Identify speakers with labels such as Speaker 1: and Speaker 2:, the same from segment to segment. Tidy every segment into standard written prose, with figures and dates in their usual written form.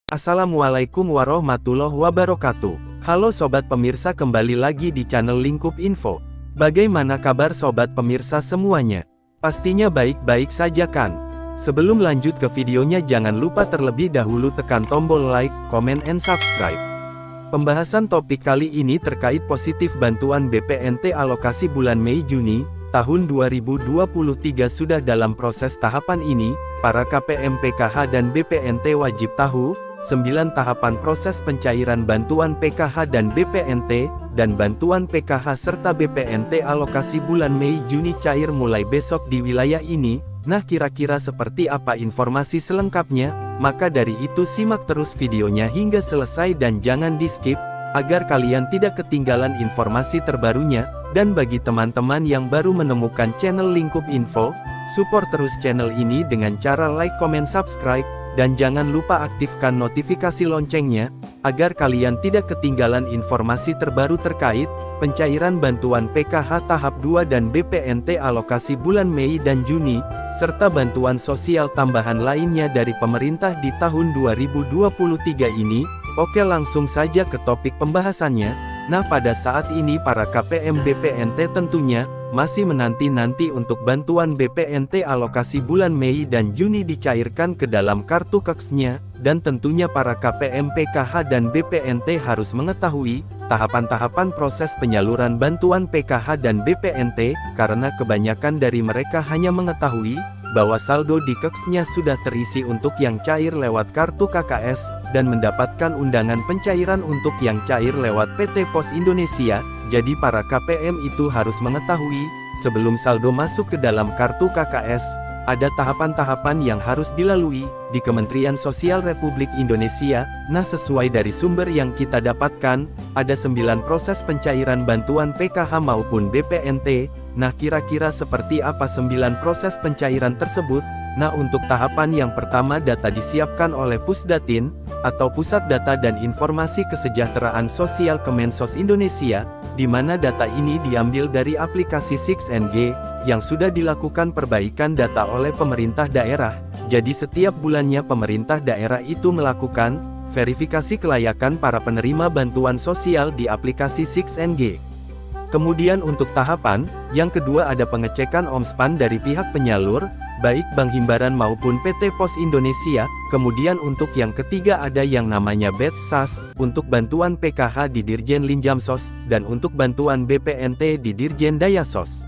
Speaker 1: Assalamualaikum warahmatullahi wabarakatuh. Halo sobat pemirsa, kembali lagi di channel Lingkup Info. Bagaimana kabar sobat pemirsa semuanya? Pastinya baik-baik saja kan? Sebelum lanjut ke videonya, jangan lupa terlebih dahulu tekan tombol like, comment, and subscribe. Pembahasan topik kali ini terkait positif bantuan BPNT alokasi bulan Mei-Juni tahun 2023. Sudah dalam proses tahapan ini, para KPM PKH dan BPNT wajib tahu 9 tahapan proses pencairan bantuan PKH dan BPNT, dan bantuan PKH serta BPNT alokasi bulan Mei-Juni cair mulai besok di wilayah ini. Nah, kira-kira seperti apa informasi selengkapnya? Maka dari itu simak terus videonya hingga selesai dan jangan di-skip, agar kalian tidak ketinggalan informasi terbarunya. Dan bagi teman-teman yang baru menemukan channel Lingkup Info, support terus channel ini dengan cara like, comment, subscribe, dan jangan lupa aktifkan notifikasi loncengnya, agar kalian tidak ketinggalan informasi terbaru terkait pencairan bantuan PKH tahap 2 dan BPNT alokasi bulan Mei dan Juni, serta bantuan sosial tambahan lainnya dari pemerintah di tahun 2023 ini. Oke, langsung saja ke topik pembahasannya. Nah, pada saat ini para KPM BPNT tentunya masih menanti-nanti untuk bantuan BPNT alokasi bulan Mei dan Juni dicairkan ke dalam kartu KEKS-nya, dan tentunya para KPM PKH dan BPNT harus mengetahui tahapan-tahapan proses penyaluran bantuan PKH dan BPNT, karena kebanyakan dari mereka hanya mengetahui bahwa saldo di KEKS-nya sudah terisi untuk yang cair lewat kartu KKS, dan mendapatkan undangan pencairan untuk yang cair lewat PT Pos Indonesia. Jadi para KPM itu harus mengetahui, sebelum saldo masuk ke dalam kartu KKS, ada tahapan-tahapan yang harus dilalui di Kementerian Sosial Republik Indonesia. Nah, sesuai dari sumber yang kita dapatkan, ada 9 proses pencairan bantuan PKH maupun BPNT. Nah, kira-kira seperti apa 9 proses pencairan tersebut? Nah, untuk tahapan yang pertama, data disiapkan oleh Pusdatin, atau Pusat Data dan Informasi Kesejahteraan Sosial Kemensos Indonesia, di mana data ini diambil dari aplikasi 6NG, yang sudah dilakukan perbaikan data oleh pemerintah daerah. Jadi setiap bulannya pemerintah daerah itu melakukan verifikasi kelayakan para penerima bantuan sosial di aplikasi 6NG. Kemudian untuk tahapan yang kedua ada pengecekan OMSPAN dari pihak penyalur, baik Bank Himbaran maupun PT Pos Indonesia. Kemudian untuk yang ketiga ada yang namanya batch SAS, untuk bantuan PKH di Dirjen Linjamsos, dan untuk bantuan BPNT di Dirjen Dayasos.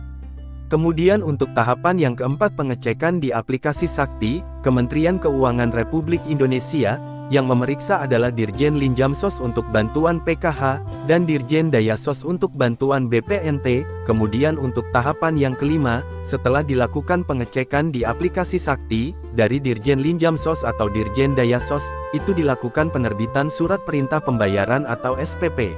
Speaker 1: Kemudian untuk tahapan yang keempat pengecekan di aplikasi Sakti, Kementerian Keuangan Republik Indonesia, yang memeriksa adalah Dirjen Linjamsos untuk bantuan PKH, dan Dirjen Dayasos untuk bantuan BPNT. Kemudian untuk tahapan yang kelima, setelah dilakukan pengecekan di aplikasi Sakti, dari Dirjen Linjamsos atau Dirjen Dayasos, itu dilakukan penerbitan surat perintah pembayaran atau SPP.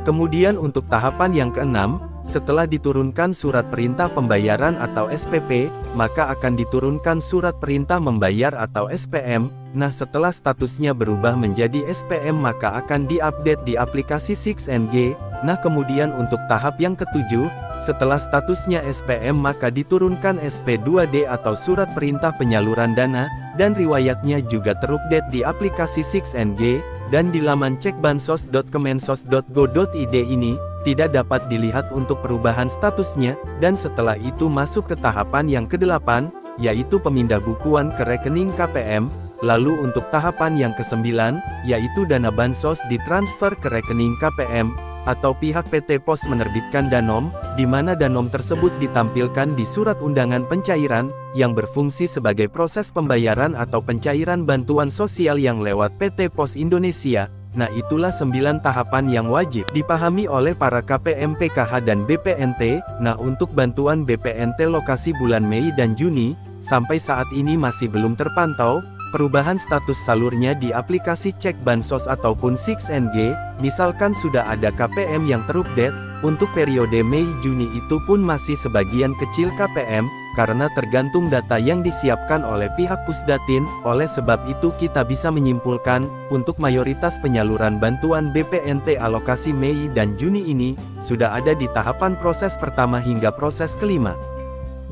Speaker 1: Kemudian untuk tahapan yang keenam, setelah diturunkan surat perintah pembayaran atau SPP, maka akan diturunkan surat perintah membayar atau SPM. Nah, setelah statusnya berubah menjadi SPM, maka akan diupdate di aplikasi 6NG. Nah, kemudian untuk tahap yang ketujuh, setelah statusnya SPM maka diturunkan SP2D atau surat perintah penyaluran dana, dan riwayatnya juga terupdate di aplikasi 6NG, dan di laman cekbansos.kemensos.go.id ini tidak dapat dilihat untuk perubahan statusnya. Dan setelah itu masuk ke tahapan yang ke-8, yaitu pemindah bukuan ke rekening KPM. Lalu untuk tahapan yang ke-9, yaitu dana bansos ditransfer ke rekening KPM, atau pihak PT Pos menerbitkan Danom, di mana Danom tersebut ditampilkan di surat undangan pencairan, yang berfungsi sebagai proses pembayaran atau pencairan bantuan sosial yang lewat PT Pos Indonesia. Nah, itulah 9 tahapan yang wajib dipahami oleh para KPM PKH dan BPNT. Nah, untuk bantuan BPNT lokasi bulan Mei dan Juni, sampai saat ini masih belum terpantau perubahan status salurnya di aplikasi Cek Bansos ataupun 6NG. Misalkan sudah ada KPM yang terupdate, untuk periode Mei-Juni itu pun masih sebagian kecil KPM, karena tergantung data yang disiapkan oleh pihak Pusdatin. Oleh sebab itu kita bisa menyimpulkan, untuk mayoritas penyaluran bantuan BPNT alokasi Mei dan Juni ini, sudah ada di tahapan proses pertama hingga proses kelima.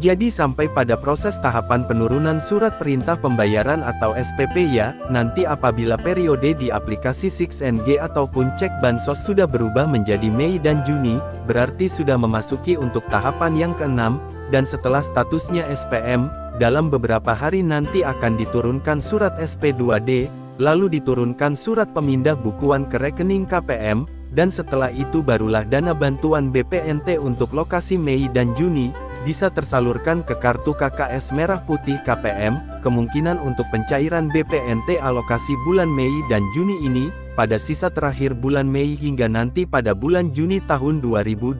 Speaker 1: Jadi sampai pada proses tahapan penurunan surat perintah pembayaran atau SPP ya, nanti apabila periode di aplikasi 6NG ataupun cek bansos sudah berubah menjadi Mei dan Juni, berarti sudah memasuki untuk tahapan yang ke-6, dan setelah statusnya SPM, dalam beberapa hari nanti akan diturunkan surat SP2D, lalu diturunkan surat pemindah bukuan ke rekening KPM, dan setelah itu barulah dana bantuan BPNT untuk lokasi Mei dan Juni, bisa tersalurkan ke kartu KKS Merah Putih KPM, kemungkinan untuk pencairan BPNT alokasi bulan Mei dan Juni ini, pada sisa terakhir bulan Mei hingga nanti pada bulan Juni tahun 2023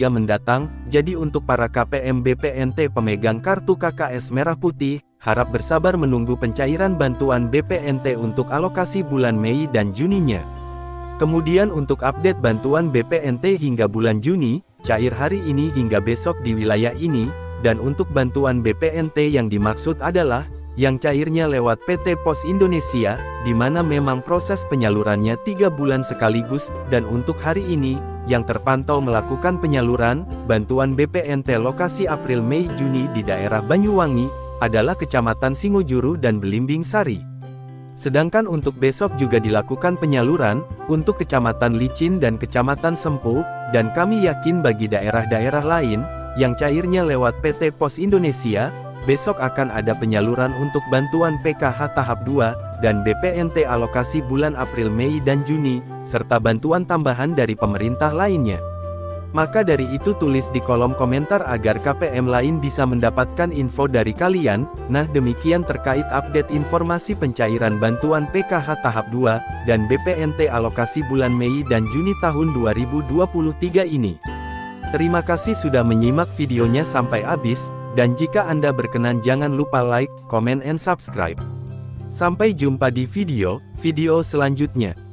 Speaker 1: mendatang, jadi untuk para KPM BPNT pemegang kartu KKS Merah Putih, harap bersabar menunggu pencairan bantuan BPNT untuk alokasi bulan Mei dan Juninya. Kemudian untuk update bantuan BPNT hingga bulan Juni, cair hari ini hingga besok di wilayah ini, dan untuk bantuan BPNT yang dimaksud adalah, yang cairnya lewat PT Pos Indonesia, di mana memang proses penyalurannya 3 bulan sekaligus, dan untuk hari ini, yang terpantau melakukan penyaluran, bantuan BPNT lokasi April Mei Juni di daerah Banyuwangi, adalah Kecamatan Singojuru dan Belimbing Sari. Sedangkan untuk besok juga dilakukan penyaluran, untuk Kecamatan Licin dan Kecamatan Sempu, dan kami yakin bagi daerah-daerah lain, yang cairnya lewat PT Pos Indonesia, besok akan ada penyaluran untuk bantuan PKH tahap 2, dan BPNT alokasi bulan April Mei dan Juni, serta bantuan tambahan dari pemerintah lainnya. Maka dari itu tulis di kolom komentar agar KPM lain bisa mendapatkan info dari kalian. Nah demikian terkait update informasi pencairan bantuan PKH tahap 2, dan BPNT alokasi bulan Mei dan Juni tahun 2023 ini. Terima kasih sudah menyimak videonya sampai habis, dan jika Anda berkenan jangan lupa like, comment and subscribe. Sampai jumpa di video selanjutnya.